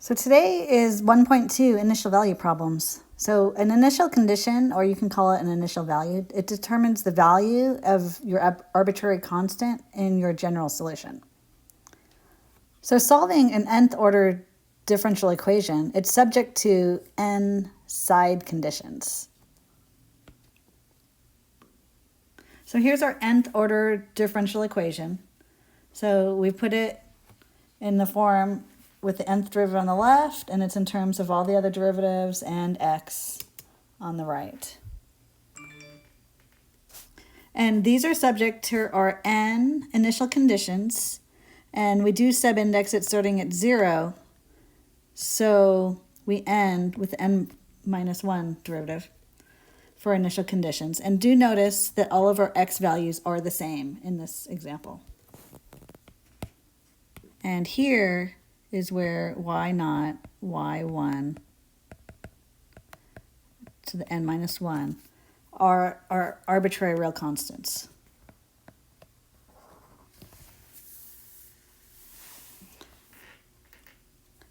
So today is 1.2 initial value problems. So an initial condition, or you can call it an initial value, it determines the value of your arbitrary constant in your general solution. So solving an nth order differential equation, it's subject to n side conditions. So here's our nth order differential equation. So we put it in the form with the nth derivative on the left, and it's in terms of all the other derivatives and x on the right. And these are subject to our n initial conditions, and we do subindex it starting at 0, so we end with n minus 1 derivative for initial conditions. And do notice that all of our x values are the same in this example. And here is where y naught, y1 to the n minus 1 are our arbitrary real constants.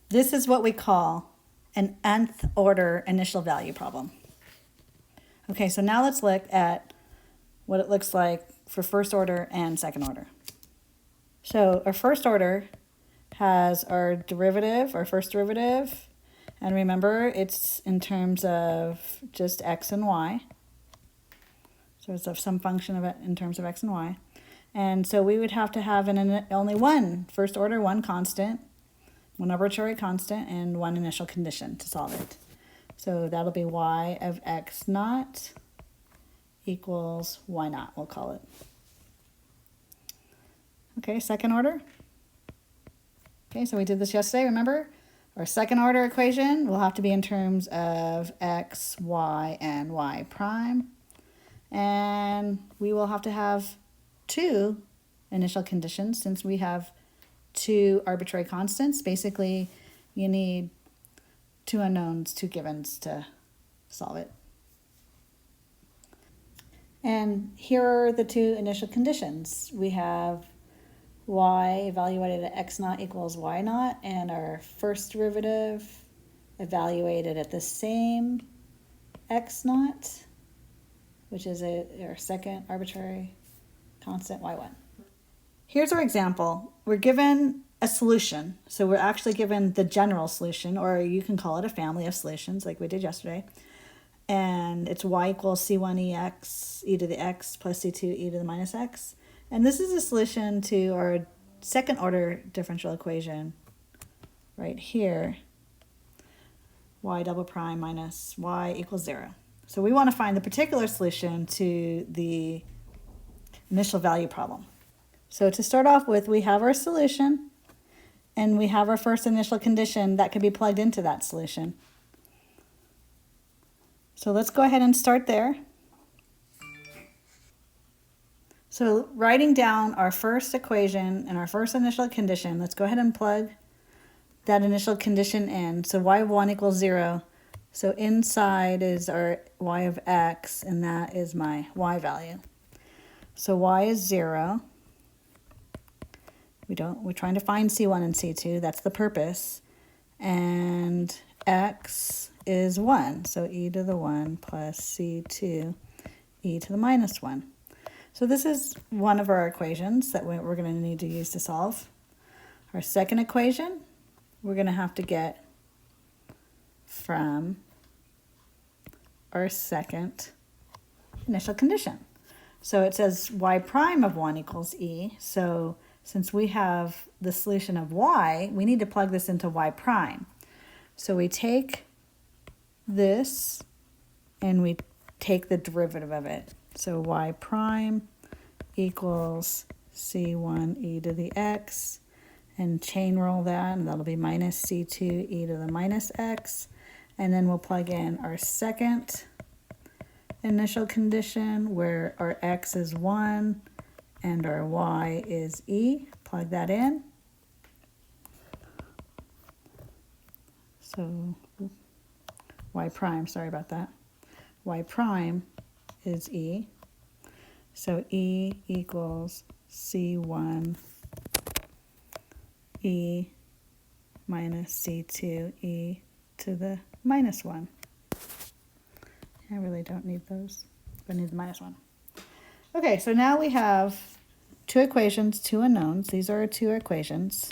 This is what we call an nth order initial value problem. Okay, so now let's look at what it looks like for first order and second order. So our first order has our derivative, our first derivative, and remember it's in terms of just x and y. So it's of some function of it in terms of x and y. And so we would have to have only one first order, one constant, one arbitrary constant, and one initial condition to solve it. So that'll be y of x naught equals y naught, we'll call it. Okay, second order. Okay, so we did this yesterday, remember? Our second order equation will have to be in terms of x, y, and y prime. And we will have to have two initial conditions since we have two arbitrary constants. Basically, you need two unknowns, two givens to solve it. And here are the two initial conditions. We have y evaluated at x naught equals y naught, and our first derivative evaluated at the same x naught, which is our second arbitrary constant, y1. Here's our example. We're given a solution. So we're actually given the general solution, or you can call it a family of solutions like we did yesterday. And it's y equals c1 e to the x plus c2 e to the minus x. And this is a solution to our second order differential equation right here, y double prime minus y equals 0. So we want to find the particular solution to the initial value problem. So to start off with, we have our solution, and we have our first initial condition that can be plugged into that solution. So let's go ahead and start there. So writing down our first equation and our first initial condition, let's go ahead and plug that initial condition in. So y of 1 equals 0. So inside is our y of x, and that is my y value. So y is 0. We're trying to find c1 and c2. That's the purpose. And x is 1. So e to the 1 plus c2 e to the minus 1. So this is one of our equations that we're going to need to use to solve. Our second equation, we're going to have to get from our second initial condition. So it says y prime of 1 equals e. So since we have the solution of y, we need to plug this into y prime. So we take this and we take the derivative of it. So y prime equals c1 e to the x, and chain roll that, and that'll be minus c2 e to the minus x. And then we'll plug in our second initial condition where our x is 1 and our y is e. Plug that in. So y prime, sorry about that. Y prime is e. So e equals c1 e minus C2e to the minus 1. I really don't need those. I need the minus 1. Okay, so now we have two equations, two unknowns. These are our two equations.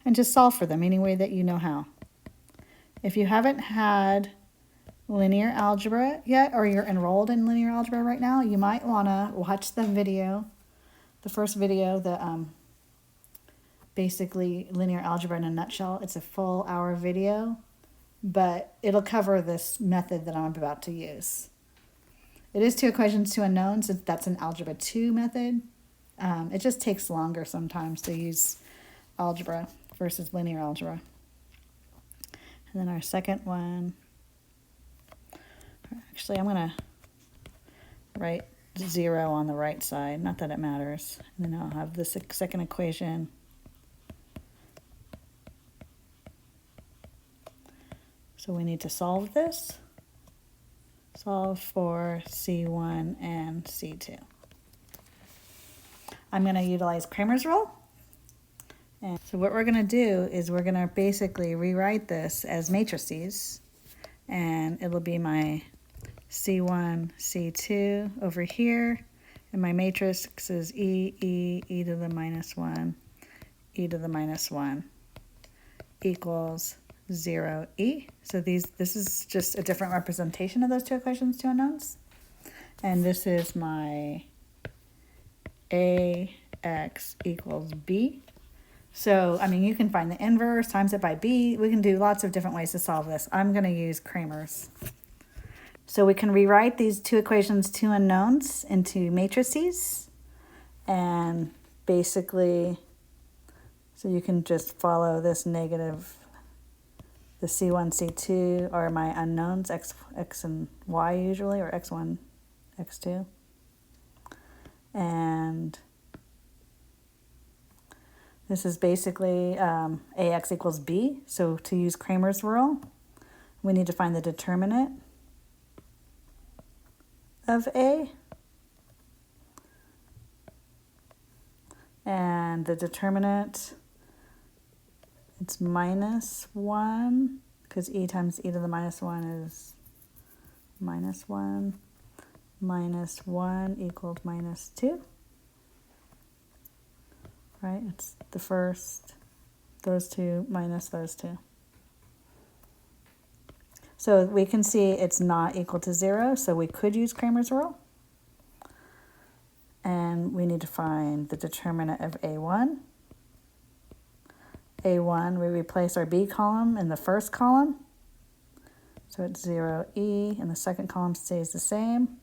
And just solve for them any way that you know how. If you haven't had linear algebra yet, or you're enrolled in linear algebra right now, you might want to watch the video, the first video, basically linear algebra in a nutshell. It's a full hour video, but it'll cover this method that I'm about to use. It is two equations, two unknowns. That's an algebra 2 method. It just takes longer sometimes to use algebra versus linear algebra. And then our second one, actually I'm going to write 0 on the right side, not that it matters. And then I'll have this second equation. So we need to solve this. Solve for C1 and C2. I'm going to utilize Cramer's rule. And so what we're going to do is we're going to basically rewrite this as matrices. And it'll be my C1, C2 over here. And my matrix is e to the minus 1, e to the minus 1 equals 0e. So this is just a different representation of those two equations, two unknowns. And this is my ax equals b. So, I mean, you can find the inverse, times it by b. We can do lots of different ways to solve this. I'm going to use Cramer's. So we can rewrite these two equations, two unknowns, into matrices. And basically, so you can just follow this negative. The C1, C2 are my unknowns, x and y usually, or x1, x2. And this is basically ax equals b. So to use Cramer's rule, we need to find the determinant of a. And the determinant, it's minus 1, because e times e to the minus 1 is minus 1. Minus 1 equals minus 2. Right? It's the first, those two minus those two. So we can see it's not equal to 0, so we could use Cramer's rule. And we need to find the determinant of A1. A1, we replace our B column in the first column. So it's 0e, and the second column stays the same.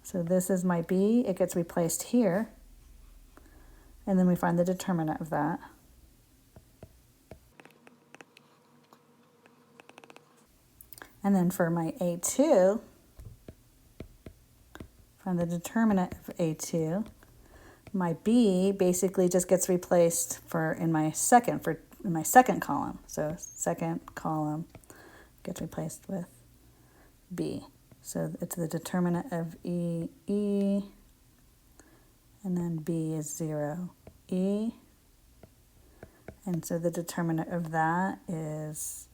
So this is my B. It gets replaced here. And then we find the determinant of that. And then for my A2, find the determinant of A2. My B basically just gets replaced in my second column. So second column gets replaced with B. So it's the determinant of E, and then B is 0e. And so the determinant of that is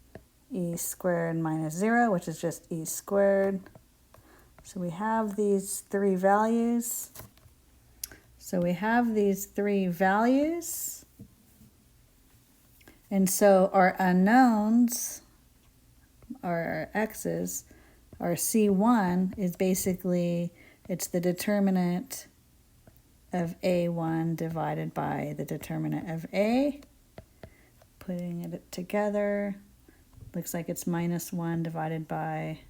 e squared minus 0, which is just e squared. So we have these three values. And so our unknowns, our x's, our C1 is basically, it's the determinant of A1 divided by the determinant of A. Putting it together, looks like it's minus 1 divided by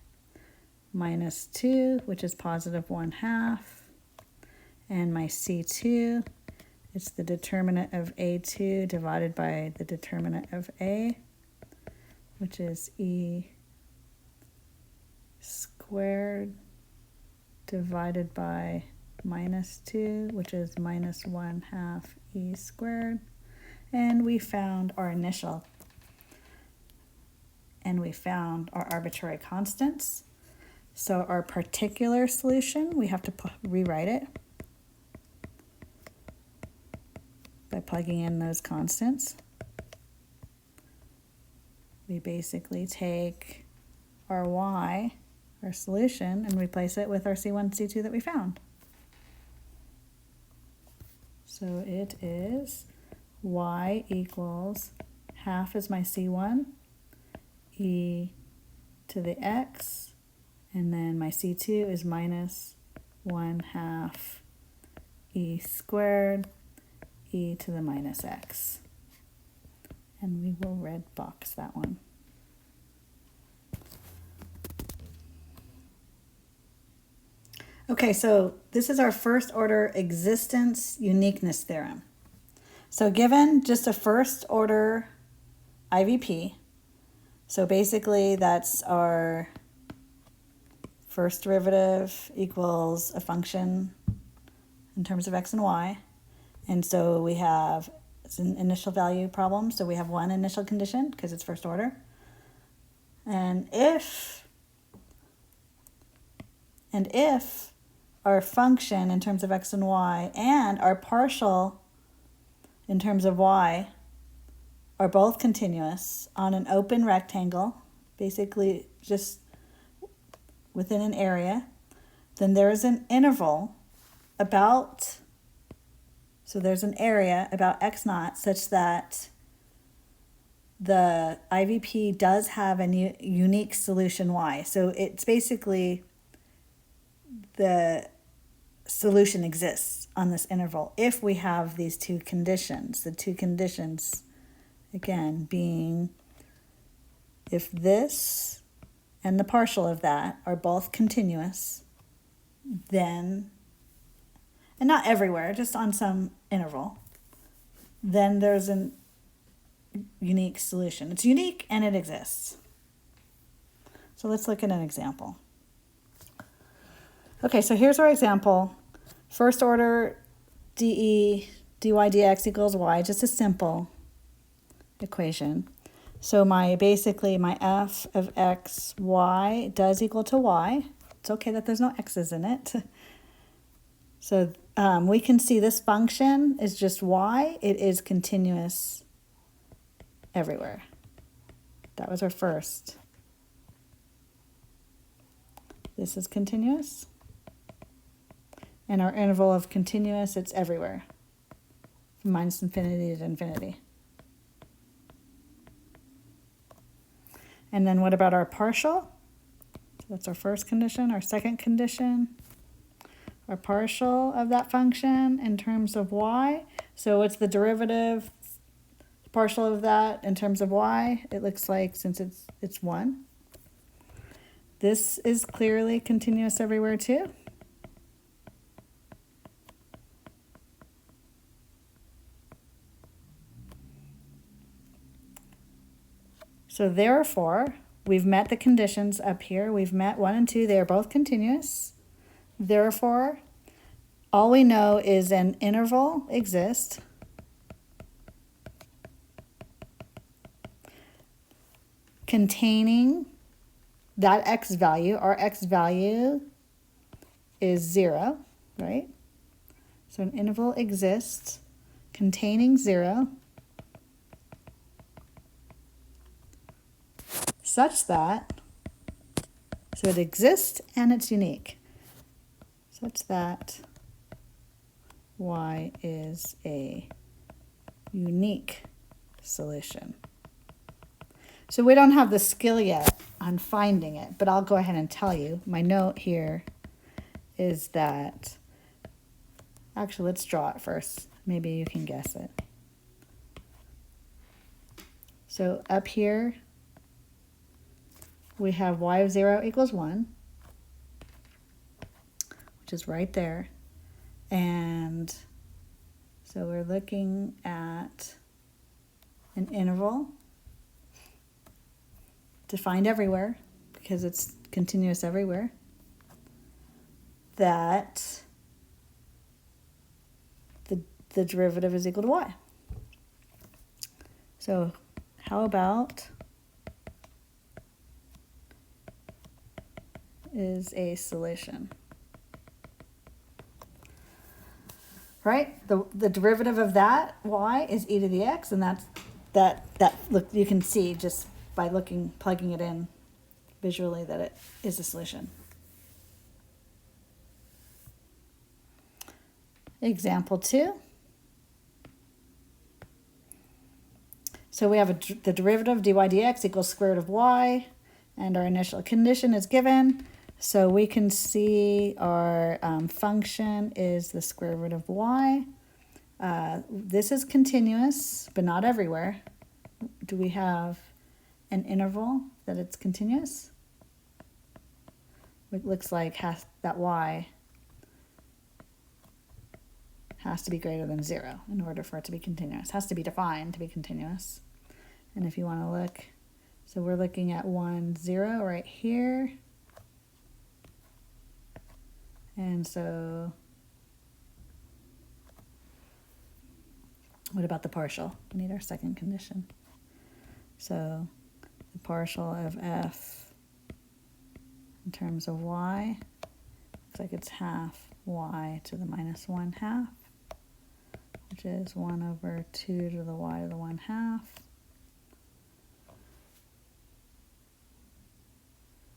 minus 2, which is positive 1/2. And my C2, it's the determinant of A2 divided by the determinant of A, which is e squared divided by minus 2, which is minus 1/2 e squared. And we found our initial, and we found our arbitrary constants. So our particular solution, we have to rewrite it by plugging in those constants. We basically take our y, our solution, and replace it with our C1, C2 that we found. So it is y equals half is my C1, e to the x, and then my C2 is minus 1/2 e squared e to the minus x. And we will red box that one. Okay, so this is our first order existence uniqueness theorem. So given just a first order IVP, so basically that's our first derivative equals a function in terms of x and y. And so we have, it's an initial value problem, so we have one initial condition because it's first order. And if our function in terms of x and y and our partial in terms of y are both continuous on an open rectangle, basically just within an area, then there is an interval about, so there's an area about x naught such that the IVP does have a unique solution y. So it's basically the solution exists on this interval if we have these two conditions. The two conditions, again, being if this and the partial of that are both continuous, then, and not everywhere, just on some interval, then there's a unique solution. It's unique and it exists. So let's look at an example. Okay, so here's our example. First order dE dy dx equals y, just a simple equation. So basically my f of x, y does equal to y. It's okay that there's no x's in it. So we can see this function is just y. It is continuous everywhere. That was our first. This is continuous. And our interval of continuous, it's everywhere, from minus infinity to infinity. And then what about our partial? So that's our first condition. Our second condition, our partial of that function in terms of y. So what's the derivative partial of that in terms of y? It looks like, since it's 1. This is clearly continuous everywhere too. So therefore, we've met the conditions up here. We've met 1 and 2. They are both continuous. Therefore, all we know is an interval exists containing that x value. Our x value is 0, right? So an interval exists containing 0 such that, so it exists and it's unique, such that y is a unique solution. So we don't have the skill yet on finding it, but I'll go ahead and tell you. My note here is that, actually let's draw it first. Maybe you can guess it. So up here, we have y of 0 equals 1, which is right there. And so we're looking at an interval defined everywhere, because it's continuous everywhere, that the derivative is equal to y. So how about is a solution? right? The derivative of that y is e to the x, and that look, you can see just by plugging it in visually that it is a solution. Example 2. So we have the derivative dy dx equals square root of y, and our initial condition is given. So we can see our function is the square root of y. This is continuous, but not everywhere. Do we have an interval that it's continuous? It looks like that y has to be greater than 0 in order for it to be continuous. It has to be defined to be continuous. And if you want to look, so we're looking at 1, 0 right here. And so what about the partial? We need our second condition. So the partial of f in terms of y, looks like it's half y to the minus 1/2, which is 1 over 2 to the y to the 1/2.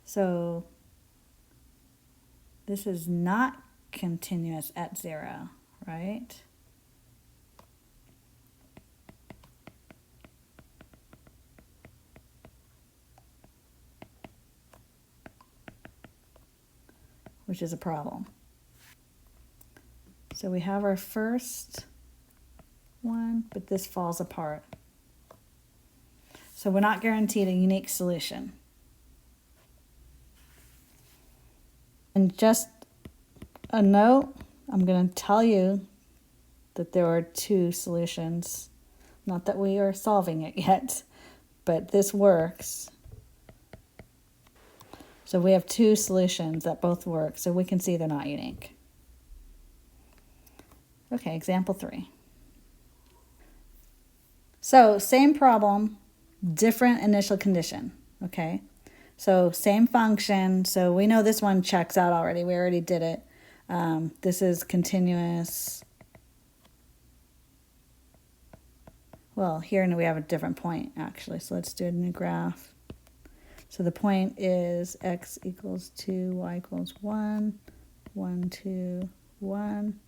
So this is not continuous at 0, right? Which is a problem. So we have our first one, but this falls apart. So we're not guaranteed a unique solution. And just a note, I'm going to tell you that there are 2 solutions. Not that we are solving it yet, but this works. So we have 2 solutions that both work, so we can see they're not unique. Okay, example 3. So same problem, different initial condition, okay? So same function, so we know this one checks out already. We already did it. This is continuous. Well, here we have a different point, actually. So let's do a new graph. So the point is x equals 2, y equals 1, 1, 2, 1.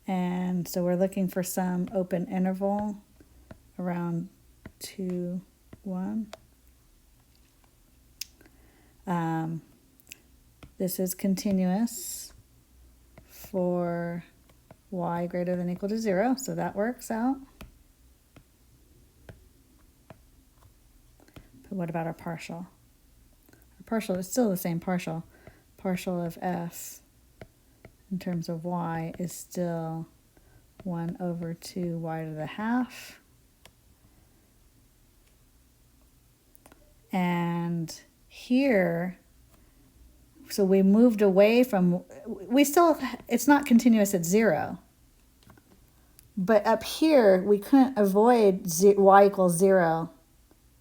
And so we're looking for some open interval around 2, 1. This is continuous for y greater than or equal to 0, so that works out. But what about our partial? Our partial is still the same partial. Partial of f in terms of y is still 1 over 2 y to the half. And here, so we moved away from, it's not continuous at 0. But up here, we couldn't avoid y equals 0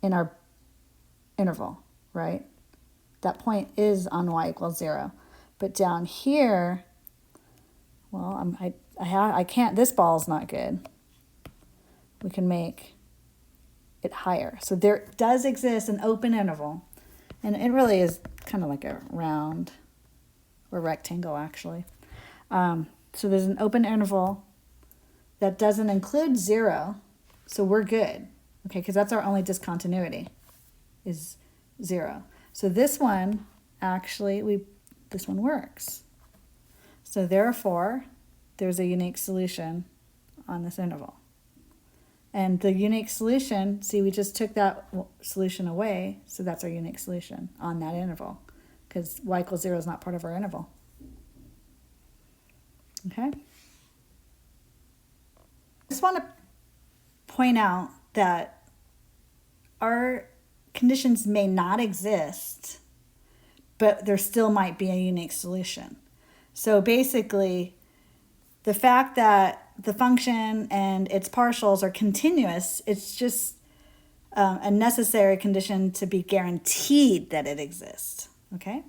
in our interval, right? That point is on y equals 0. But down here, well, I can't, this ball's not good. We can make it higher. So there does exist an open interval, and it really is kind of like a round or rectangle, actually. So there's an open interval that doesn't include 0, so we're good, okay, because that's our only discontinuity, is 0. So this one, actually, this one works. So therefore, there's a unique solution on this interval. And the unique solution, see, we just took that solution away, so that's our unique solution on that interval, because y equals 0 is not part of our interval. Okay? I just want to point out that our conditions may not exist, but there still might be a unique solution. So basically, the fact that the function and its partials are continuous, it's just a necessary condition to be guaranteed that it exists, okay?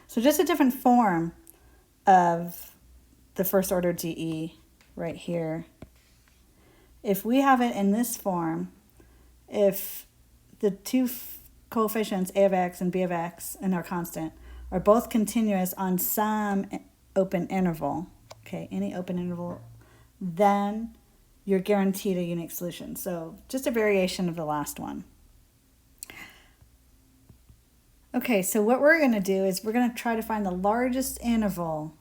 So just a different form of the first order DE right here. If we have it in this form, if the two coefficients a of x and b of x and our constant are both continuous on some open interval, okay, any open interval, then you're guaranteed a unique solution. So just a variation of the last one. Okay, so what we're going to do is we're going to try to find the largest interval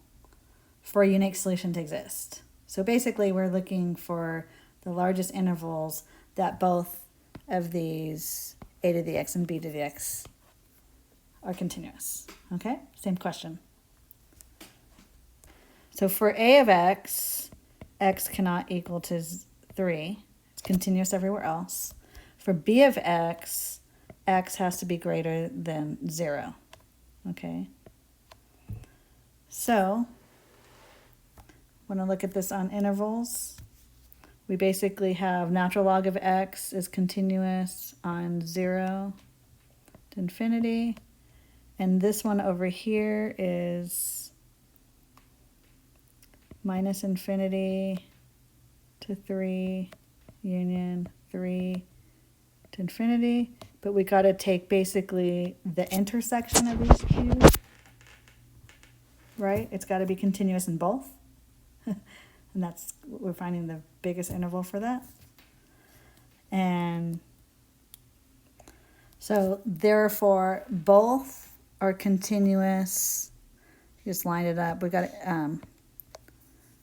for a unique solution to exist. So basically we're looking for the largest intervals that both of these a to the x and b to the x are continuous. Okay, same question. So for a of x, x cannot equal to 3. It's continuous everywhere else. For b of x, x has to be greater than 0. Okay. So when I look at this on intervals, we basically have natural log of x is continuous on 0 to infinity. And this one over here is minus infinity to 3 union 3 to infinity. But we got to take basically the intersection of these two, right? It's got to be continuous in both. And that's, we're finding the biggest interval for that. And so therefore both are continuous. Just line it up. We got to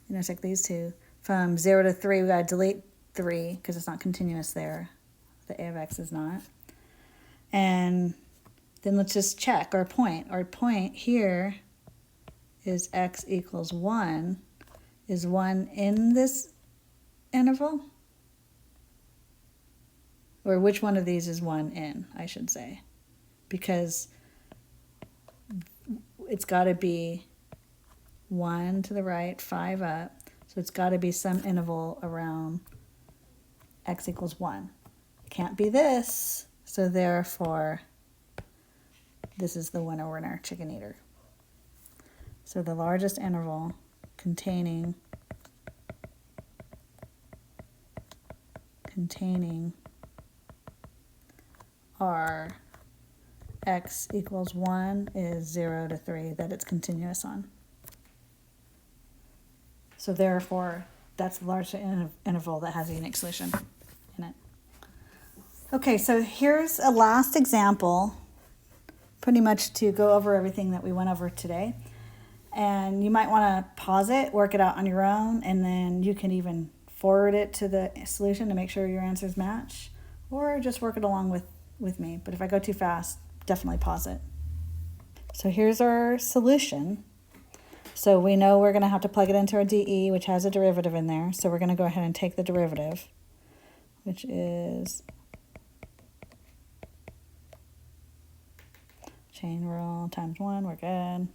intersect these two. From 0 to 3, we got to delete 3 because it's not continuous there. The a of x is not. And then let's just check our point. Our point here is x equals 1. Is 1 in this interval? Or which one of these is 1 in, I should say. Because it's got to be 1 to the right, 5 up. So it's got to be some interval around x equals 1. Can't be this. So therefore, this is the winner chicken eater. So the largest interval containing our x equals 1 is 0 to 3 that it's continuous on. So therefore, that's the largest interval that has a unique solution in it. Okay, so here's a last example, pretty much to go over everything that we went over today. And you might want to pause it, work it out on your own, and then you can even forward it to the solution to make sure your answers match, or just work it along with me. But if I go too fast, definitely pause it. So here's our solution. So we know we're going to have to plug it into our DE, which has a derivative in there. So we're going to go ahead and take the derivative, which is chain rule times 1. We're good.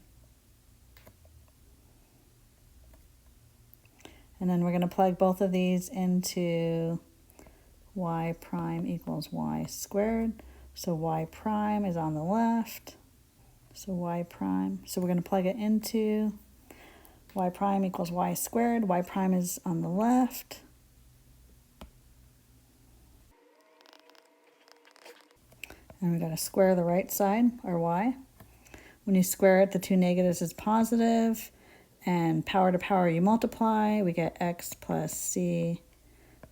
And then we're going to plug both of these into y prime equals y squared. So y prime is on the left. So y prime. So we're going to plug it into y prime equals y squared. Y prime is on the left. And we've got to square the right side, or y. When you square it, the two negatives is positive. And power to power you multiply, we get x plus c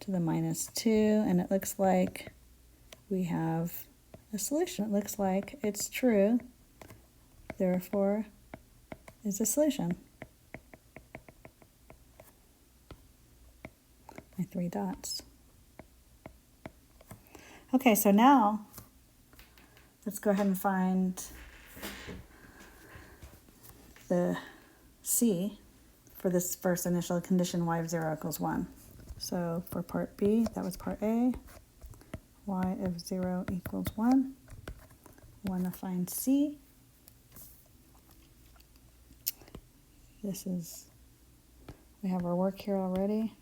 to the minus 2, and it looks like we have a solution. It looks like it's true, therefore is a solution. My 3 dots. Okay, so now let's go ahead and find the C for this first initial condition, y of 0 equals 1. So for part B, that was part A, y of 0 equals 1. I want to find C. We have our work here already.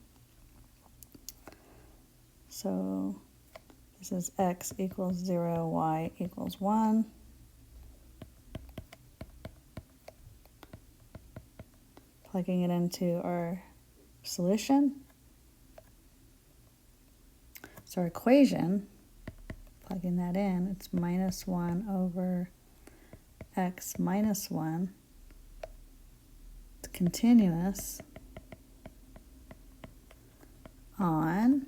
So this is x equals 0, y equals 1. plugging it into our solution. So our equation, plugging that in, it's minus 1 over x minus 1. It's continuous on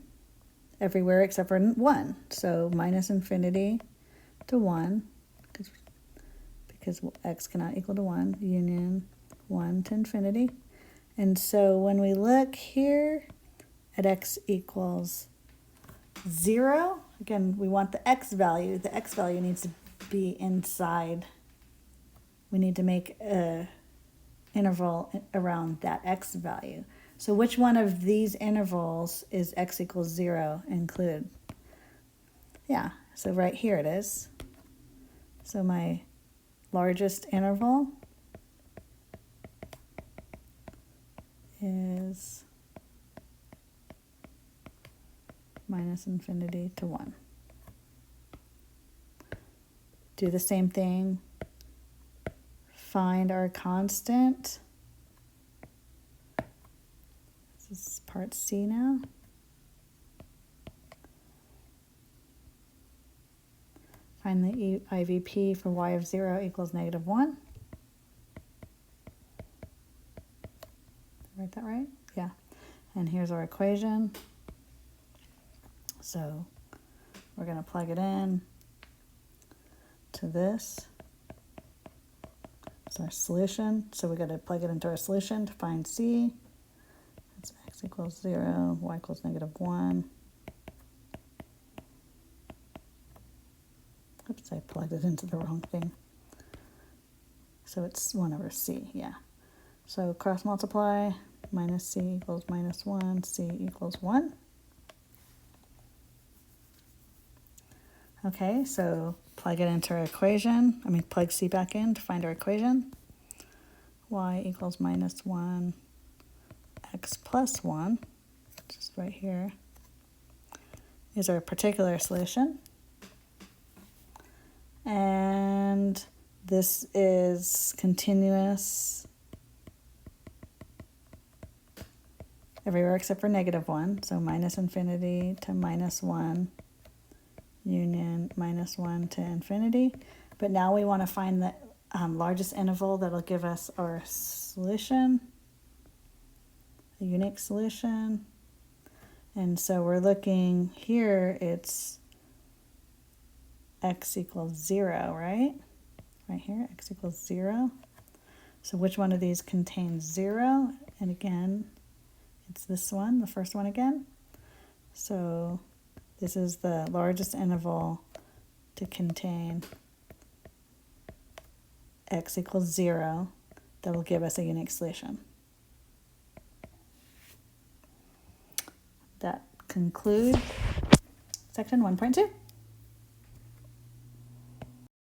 everywhere except for 1. So minus infinity to 1, because x cannot equal to 1, union 1 to infinity. And so when we look here at x equals 0, again, we want the x value. The x value needs to be inside. We need to make an interval around that x value. So which one of these intervals is x equals 0 included? Yeah, so right here it is. So my largest interval is minus infinity to 1. Do the same thing. Find our constant. This is part C now. Find the IVP for y of 0 equals negative 1. Write that right? Yeah. And here's our equation. So we're going to plug it in to this. It's our solution. So we're going to plug it into our solution to find C. It's x equals 0, y equals negative 1. Oops, I plugged it into the wrong thing. So it's 1 over C, yeah. So cross multiply, minus C equals minus 1, C equals 1. Okay, so plug it into our equation. Plug C back in to find our equation. Y equals minus 1, x plus 1, just right here, is our particular solution. And this is continuous everywhere except for negative 1. So minus infinity to minus 1, union minus 1 to infinity. But now we want to find the largest interval that'll give us our solution, a unique solution. And so we're looking here, it's x equals 0, right? Right here, x equals 0. So which one of these contains 0? And again, it's this one, the first one again. So this is the largest interval to contain x equals 0 that will give us a unique solution. That concludes section 1.2.